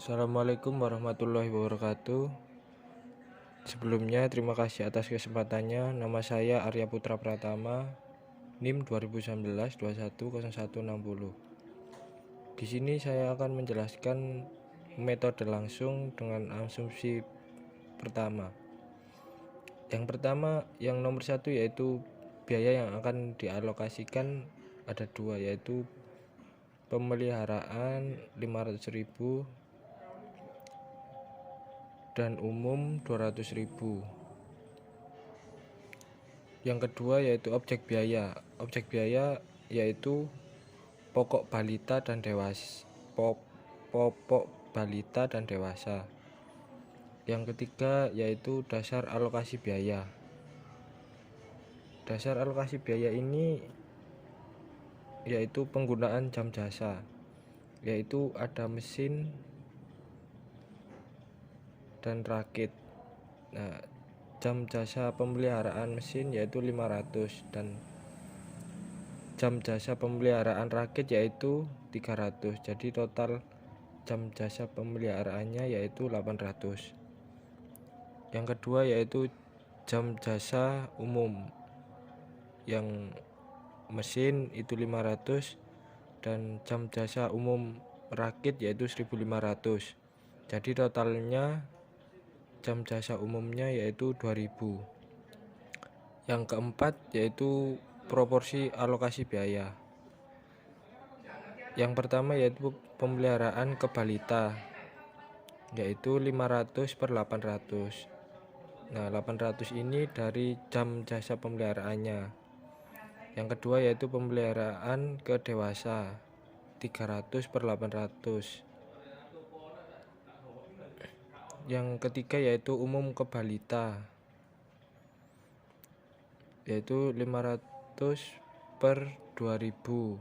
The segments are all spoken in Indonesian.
Assalamualaikum warahmatullahi wabarakatuh. Sebelumnya terima kasih atas kesempatannya. Nama saya Arya Putra Pratama, NIM 2019 210160. Di sini saya akan menjelaskan metode langsung dengan asumsi pertama. Yang pertama, yang nomor satu yaitu biaya yang akan dialokasikan ada dua, yaitu pemeliharaan 500.000 dan umum 200.000. Yang kedua yaitu objek biaya. Objek biaya yaitu pokok balita dan dewasa. Yang ketiga yaitu dasar alokasi biaya. Dasar alokasi biaya ini yaitu penggunaan jam jasa, yaitu ada mesin dan rakit. Nah, jam jasa pemeliharaan mesin yaitu 500 dan jam jasa pemeliharaan rakit yaitu 300. Jadi total jam jasa pemeliharaannya yaitu 800. Yang kedua yaitu jam jasa umum. Yang mesin itu 500 dan jam jasa umum rakit yaitu 1.500. Jadi totalnya jam jasa umumnya yaitu 2.000. Yang keempat yaitu proporsi alokasi biaya. Yang pertama yaitu pemeliharaan ke balita, yaitu 500/800. Nah, 800 ini dari jam jasa pemeliharaannya. Yang kedua yaitu pemeliharaan ke dewasa, 300/800. Yang ketiga yaitu umum ke balita, yaitu 500/2000.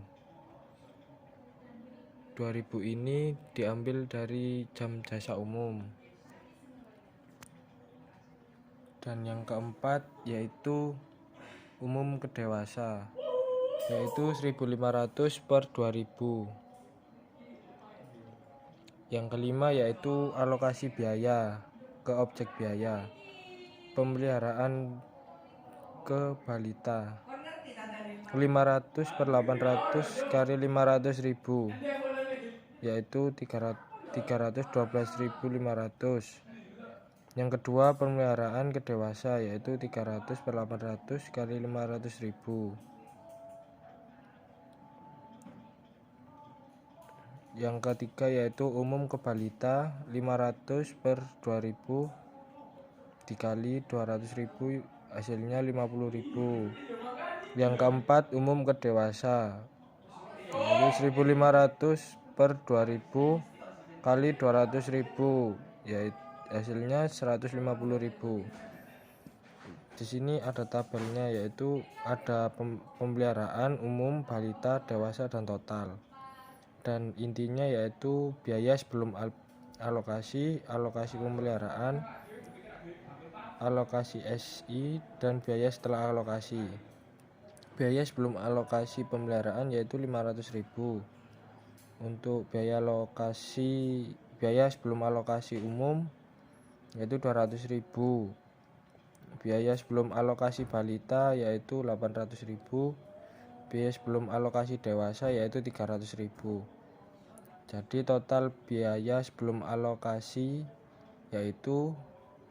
2000 ini diambil dari jam jasa umum. Dan yang keempat yaitu umum ke dewasa, yaitu 1.500/2000. Yang kelima yaitu alokasi biaya ke objek biaya. Pemeliharaan ke balita, 500/800 kali 500.000, yaitu 312.500. Yang kedua pemeliharaan ke dewasa, yaitu 300/800 kali 500.000. Yang ketiga yaitu umum ke balita, 500/2000 dikali 200.000, hasilnya 50.000. Yang keempat umum ke dewasa, yaitu 1.500/2000 kali 200.000, yaitu hasilnya 150.000. Di sini ada tabelnya, yaitu ada pemeliharaan umum, balita, dewasa, dan total. Dan intinya yaitu biaya sebelum alokasi pemeliharaan, alokasi SI, dan biaya setelah alokasi. Biaya sebelum alokasi pemeliharaan yaitu 500.000. Untuk biaya sebelum alokasi umum yaitu 200.000. Biaya sebelum alokasi balita yaitu 800.000. Biaya sebelum alokasi dewasa yaitu 300.000. Jadi total biaya sebelum alokasi yaitu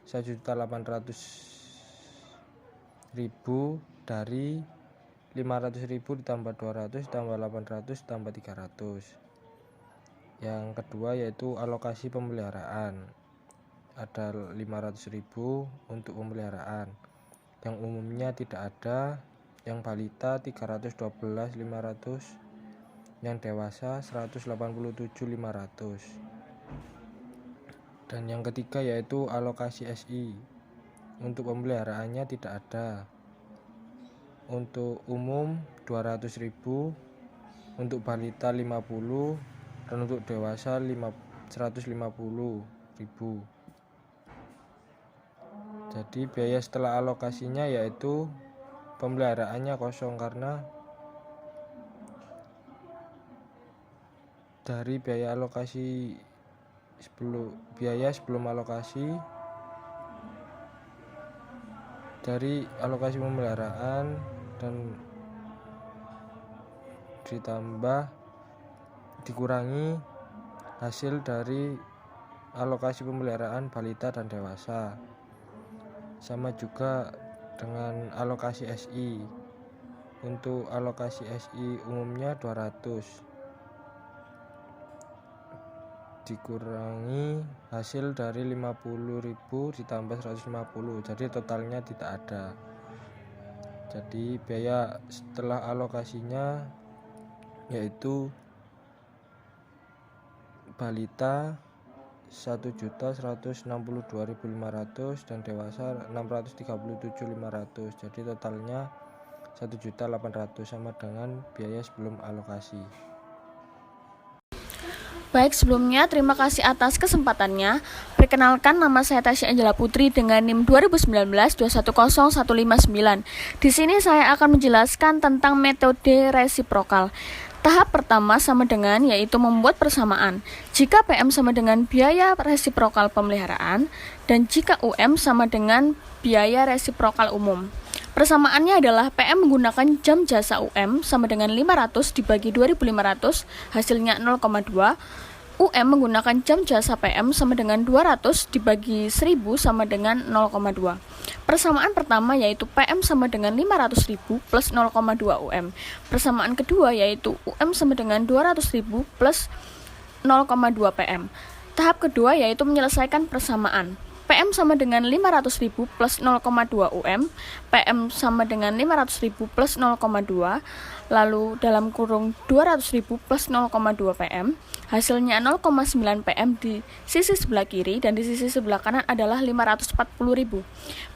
1.800.000 dari 500.000 ditambah 200 tambah 800 tambah 300. Yang kedua yaitu alokasi pemeliharaan, ada 500.000 untuk pemeliharaan. Yang umumnya tidak ada. Yang balita 312.500, yang dewasa 187.500. Dan yang ketiga yaitu alokasi SI. Untuk pemeliharaannya tidak ada. Untuk umum 200.000, untuk balita 50, dan untuk dewasa 150.000. Jadi biaya setelah alokasinya yaitu pemeliharaannya kosong, karena dari biaya alokasi biaya sebelum alokasi dari alokasi pemeliharaan dan dikurangi hasil dari alokasi pemeliharaan balita dan dewasa. Sama juga dengan alokasi SI. Untuk alokasi SI umumnya 200 dikurangi hasil dari 50.000 ditambah 150, jadi totalnya tidak ada. Jadi biaya setelah alokasinya yaitu balita 1.162.500 dan dewasa 637.500, jadi totalnya 1.800.000 sama dengan biaya sebelum alokasi. Baik, sebelumnya terima kasih atas kesempatannya. Perkenalkan, nama saya Tasya Angela Putri dengan NIM 2019-210159. Di sini saya akan menjelaskan tentang metode resiprokal. Tahap pertama sama dengan yaitu membuat persamaan. Jika PM sama dengan biaya resiprokal pemeliharaan dan jika UM sama dengan biaya resiprokal umum. Persamaannya adalah PM menggunakan jam jasa UM sama dengan 500 dibagi 2.500, hasilnya 0,2. UM menggunakan jam jasa PM sama dengan 200 dibagi 1.000 sama dengan 0,2. Persamaan pertama yaitu PM sama dengan 500.000 plus 0,2 UM. Persamaan kedua yaitu UM sama dengan 200.000 plus 0,2 PM. Tahap kedua yaitu menyelesaikan persamaan. PM sama dengan 500.000 plus 0,2 UM, PM sama dengan 500.000 plus 0,2, lalu dalam kurung 200.000 plus 0,2 PM, hasilnya 0,9 PM di sisi sebelah kiri dan di sisi sebelah kanan adalah 540.000.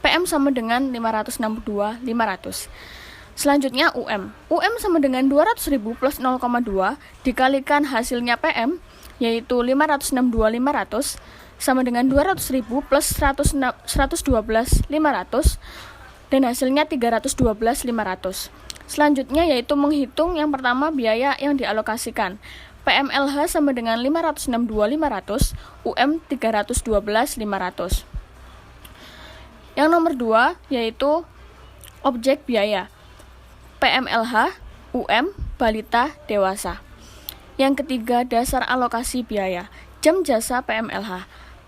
PM sama dengan 562.500. Selanjutnya UM. UM sama dengan 200.000 plus 0,2 dikalikan hasilnya PM, yaitu 562.500, sama dengan 200.000 plus 112.500 dan hasilnya 312.500. Selanjutnya yaitu menghitung yang pertama biaya yang dialokasikan. PMLH sama dengan 562.500, UM 312.500. Yang nomor 2 yaitu objek biaya. PMLH, UM, balita, dewasa. Yang ketiga dasar alokasi biaya. Jam jasa PMLH.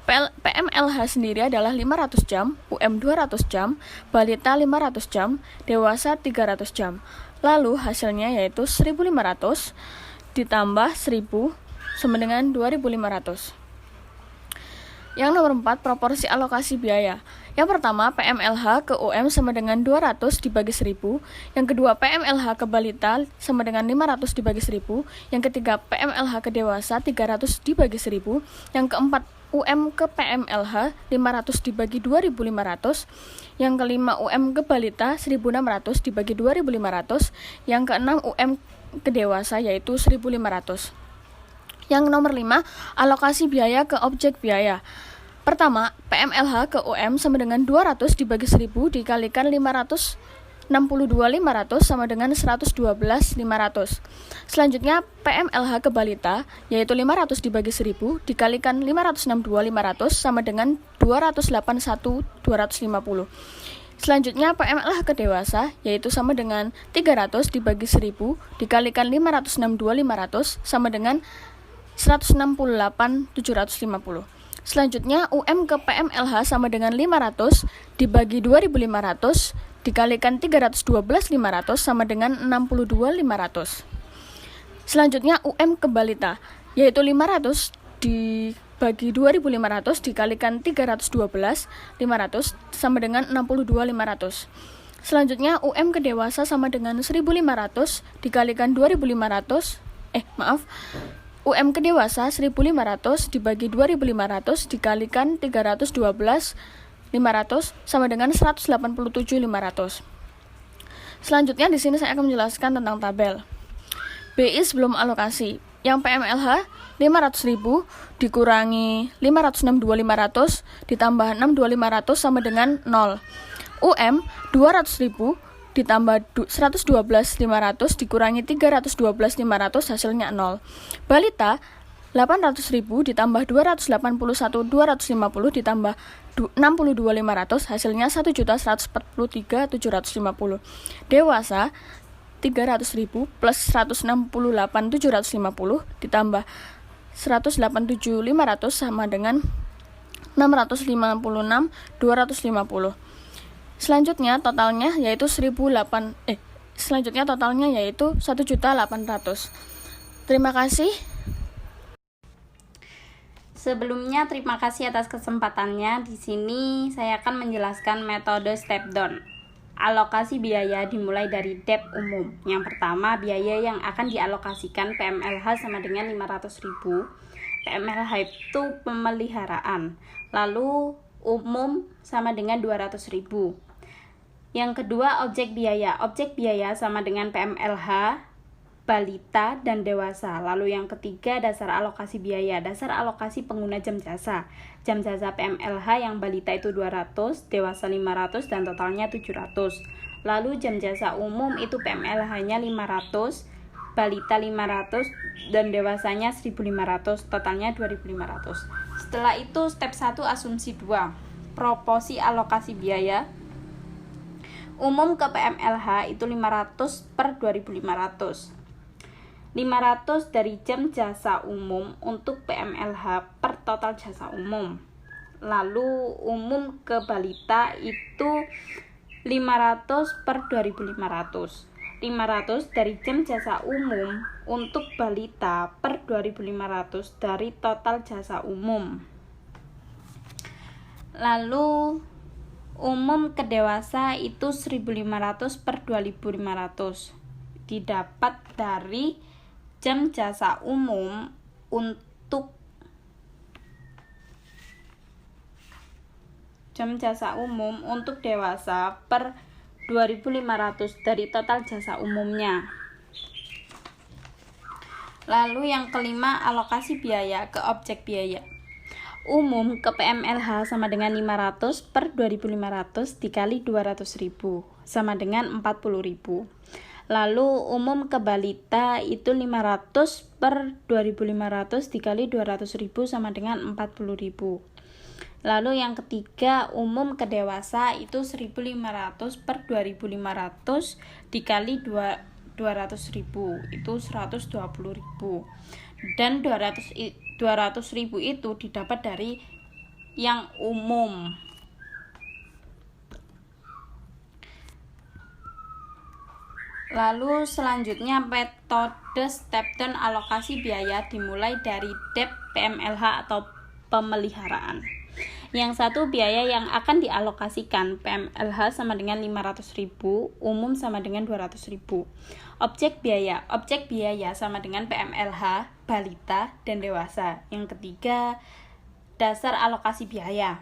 PMLH sendiri adalah 500 jam, UM 200 jam, balita 500 jam, dewasa 300 jam. Lalu hasilnya yaitu 1.500 ditambah 1.000 sama dengan 2.500. Yang nomor 4, proporsi alokasi biaya. Yang pertama, PMLH ke UM sama dengan 200 dibagi 1.000. Yang kedua, PMLH ke balita sama dengan 500 dibagi 1.000. Yang ketiga, PMLH ke dewasa 300 dibagi 1.000. Yang keempat, UM ke PMLH 500 dibagi 2.500. Yang kelima, UM ke balita 1.600 dibagi 2.500. Yang keenam, UM ke dewasa yaitu 1.500. Yang nomor 5, alokasi biaya ke objek biaya. Pertama, PMLH ke UM sama dengan 200 dibagi 1.000 dikalikan 562.500 sama dengan 112.500. Selanjutnya, PMLH ke balita yaitu 500 dibagi 1.000 dikalikan 562.500 sama dengan 281.250. Selanjutnya, PMLH ke dewasa yaitu sama dengan 300 dibagi 1.000 dikalikan 562.500 sama dengan 168.750. Selanjutnya, UM ke PMLH sama dengan 500 dibagi 2.500 dikalikan 312.500 sama dengan 62.500. Selanjutnya, UM ke balita yaitu 500 dibagi 2.500 dikalikan 312.500 sama dengan 62.500. Selanjutnya, UM ke dewasa sama dengan 1.500 dikalikan 2.500 UM ke dewasa 1.500 dibagi 2.500 dikalikan 312.500 sama dengan 187.500. Selanjutnya di sini saya akan menjelaskan tentang tabel. BI sebelum alokasi. Yang PMLH 500.000 dikurangi 562.500 ditambah 62.500 sama dengan 0. UM 200.000 ditambah 112.500 dikurangi 312.500 hasilnya 0. Balita 800.000 ditambah 281.250 ditambah 62.500 hasilnya 1.143.750. Dewasa 300.000 plus 168.750 ditambah 187.500 sama dengan 656.250. Selanjutnya totalnya yaitu 1.800.000. Terima kasih. Sebelumnya terima kasih atas kesempatannya. Di sini saya akan menjelaskan metode step down. Alokasi biaya dimulai dari debt umum. Yang pertama, biaya yang akan dialokasikan PMLH sama dengan 500.000. PMLH itu pemeliharaan. Lalu umum sama dengan 200.000. Yang kedua, objek biaya. Objek biaya sama dengan PMLH, balita, dan dewasa. Lalu yang ketiga, dasar alokasi biaya. Dasar alokasi pengguna jam jasa. Jam jasa PMLH yang balita itu 200, dewasa 500, dan totalnya 700. Lalu jam jasa umum itu PMLH-nya 500, balita 500, dan dewasanya 1.500, totalnya 2.500. Setelah itu step 1 asumsi 2. Proporsi alokasi biaya. Umum ke PMLH itu 500 per 2.500. 500 dari jam jasa umum untuk PMLH per total jasa umum. Lalu umum ke balita itu 500 per 2.500. 500 dari jam jasa umum untuk balita per 2.500 dari total jasa umum. Lalu umum ke dewasa itu 1.500 per 2.500. Didapat dari jam jasa umum untuk dewasa per 2.500 dari total jasa umumnya. Lalu yang kelima, alokasi biaya ke objek biaya. Umum ke PMLH sama dengan 500 per 2.500 dikali 200.000 sama dengan 40.000. Lalu umum ke balita itu 500 per 2.500 dikali 200.000 sama dengan 40.000. Lalu yang ketiga, umum ke dewasa itu 1.500 per 2.500 dikali 200.000 itu 120.000. Dan 200.000 itu didapat dari yang umum. Lalu selanjutnya metode step down alokasi biaya dimulai dari debt PMLH atau pemeliharaan. Yang satu, biaya yang akan dialokasikan PMLH sama dengan 500.000, umum sama dengan 200.000. Objek biaya sama dengan PMLH, balita, dan dewasa. Yang ketiga, dasar alokasi biaya.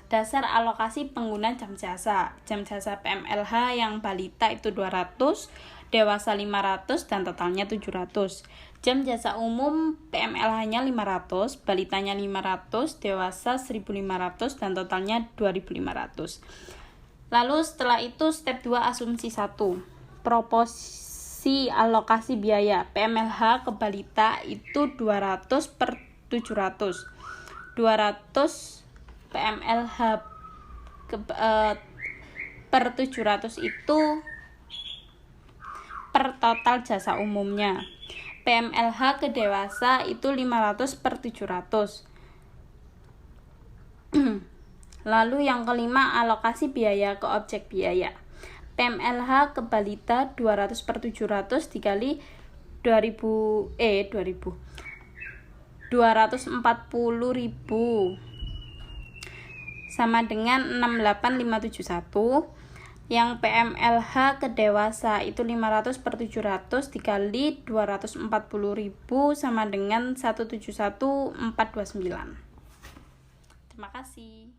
Dasar alokasi pengguna jam jasa. Jam jasa PMLH yang balita itu 200, dewasa 500, dan totalnya 700. Jam jasa umum PMLH-nya 500, balitanya 500, dewasa 1.500, dan totalnya 2.500. Lalu setelah itu step 2 asumsi 1. Proporsi alokasi biaya PMLH ke balita itu 200 per 700. 200 PMLH per 700 itu per total jasa umumnya. PMLH ke dewasa itu 500 per 700. Lalu yang kelima, alokasi biaya ke objek biaya. PMLH ke balita 200 per 700 dikali 240.000 sama dengan 68571. Yang PMLH ke dewasa itu 500 per 700 dikali 240.000 sama dengan 171.429. Terima kasih.